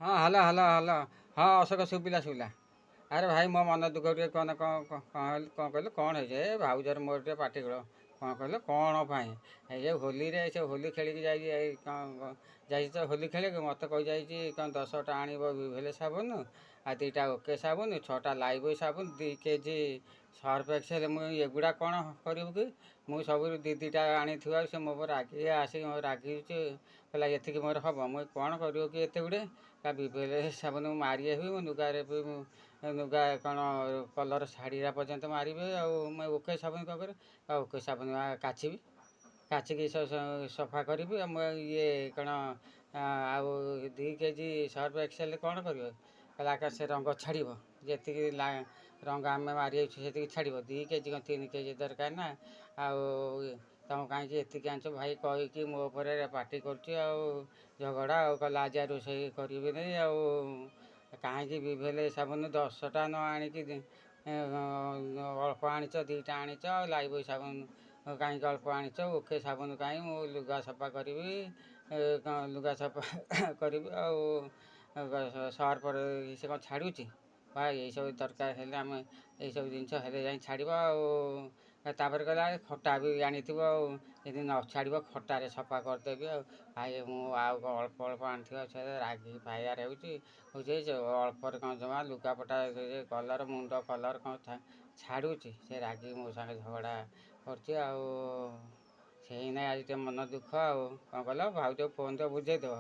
ହଁ hello hello hello. ହଁ ଅଶୋକ ଶୁଭିଲା। ଆରେ ଭାଇ ମୋ ମନ ଦୁଃଖ ଟିକେ କ'ଣ କ'ଣ କହିଲେ କ'ଣ ହେଇଛି ଏ ଭାଉଜର ମୋର ଟିକେ ପାଟିଗଳ କ'ଣ କହିଲେ କ'ଣ ପାଇଁ ଏଇ ଯେ ହୋଲିରେ ସେ ହୋଲି ଖେଳିକି ଯାଇଛି ଯାଇଛି ତ ହୋଲି ଖେଳିକି ମୋତେ କହିଯାଇଛି କ'ଣ 10ଟା ଆଣିବ ଭିଭେଲେ ସାବୁନ ଆଉ 2ଟା ଓକେ ସାବୁନ 6ଟା ଲାଇବୋଇ ସାବୁନ 2 କେଜି ସର୍ଫ ଏକ୍ସେଲ। ମୁଁ ଏଗୁଡ଼ା କ'ଣ କରିବୁ କି? ମୁଁ ସବୁରୁ 2ଟା ଆଣିଥିବା ସେ ମୋ ଉପରେ ରାଗି ଆସିକି ମୋ ରାଗିଛି କହିଲା ଏତିକି ମୋର ହେବ। ମୁଁ କ'ଣ କରିବ କି ଏତେ ଗୁଡ଼ିଏ ତା ଭିଭେଲେ ସାବୁନ ମୁଁ ମାରି ଆସିବି ମୋ ଲୁଗାରେ ବି ମୁଁ ଲୁଗା କ'ଣ କଲର୍ ଛାଡ଼ିଲା ପର୍ଯ୍ୟନ୍ତ ମାରିବି ଆଉ ମୁଁ ଓକେ ସାବୁନ କ'ଣ କରିବି ଆଉ ଓକେ ସାବୁନ କାଚିବି କାଚିକି ସଫା କରିବି ଆଉ ମୁଁ ଇଏ କ'ଣ ଆଉ 2 କେଜି ସର୍ଫ ଏକ୍ସେଲ କ'ଣ କରିବ? କହିଲା ଆକାଶ ସେ ରଙ୍ଗ ଛାଡ଼ିବ ଯେତିକି ରଙ୍ଗ ଆମେ ମାରିଯାଉଛୁ ସେତିକି ଛାଡ଼ିବ 2 କେଜି କ'ଣ 3 କେଜି ଦରକାର ନା ଆଉ ତମେ କାହିଁକି ଏତିକି ଆଣିଛ ଭାଇ କହିକି ମୋ ଉପରେ ପାଟି କରୁଛି ଆଉ ଝଗଡ଼ା ଆଉ କହିଲା ଆଜି ରୋଷେଇ କରିବିନି ଆଉ କାହିଁକି ଭିଭେଲେ ସାବୁନ 10ଟା ନ ଆଣିକି ଅଳ୍ପ ଆଣିଛ 2ଟା ଆଣିଛ ଆଉ ଲାଇବୋଇ ସାବୁନ କାହିଁକି ଅଳ୍ପ ଆଣିଛ ଓକେ ସାବୁନ କାହିଁ ମୁଁ ଲୁଗା ସଫା କରିବି ଲୁଗା ସଫା କରିବି ଆଉ ସର୍ଫରେ ସେ କ'ଣ ଛାଡ଼ୁଛି ଭାଇ ଏଇସବୁ ଦରକାର ହେଲେ ଆମେ ଏଇସବୁ ଜିନିଷ ହେଲେ ଯାଇ ଛାଡ଼ିବ ଆଉ ତାପରେ କହିଲା ଖଟା ବି ଆଣିଥିବ ଆଉ ଯଦି ନ ଛାଡ଼ିବ ଖଟାରେ ସଫା କରିଦେବି ଆଉ ଭାଇ ମୁଁ ଆଉ ଅଳ୍ପ ଅଳ୍ପ ଆଣିଥିବା ସେ ରାଗି ଫାୟାର ହେଉଛି ଅଳ୍ପରେ କ'ଣ ଜମା ଲୁଗାପଟା କଲର୍ ମୁଣ୍ଡ କଲର୍ କ'ଣ ଛାଡ଼ୁଛି ସେ ରାଗି ମୋ ସାଙ୍ଗେ ଝଗଡ଼ା କରୁଛି ଆଉ ସେଇ ନାଇଁ ଆଜି ଟିକେ ମନ ଦୁଃଖ ଆଉ କ'ଣ କହିଲ ଭାଉଜ ଫୋନ୍ ତ ବୁଝେଇଦେବ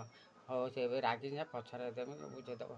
ହଉ ସେ ଏବେ ରାଗି ପଛରେ ଦେବି ବୁଝେଇଦେବ।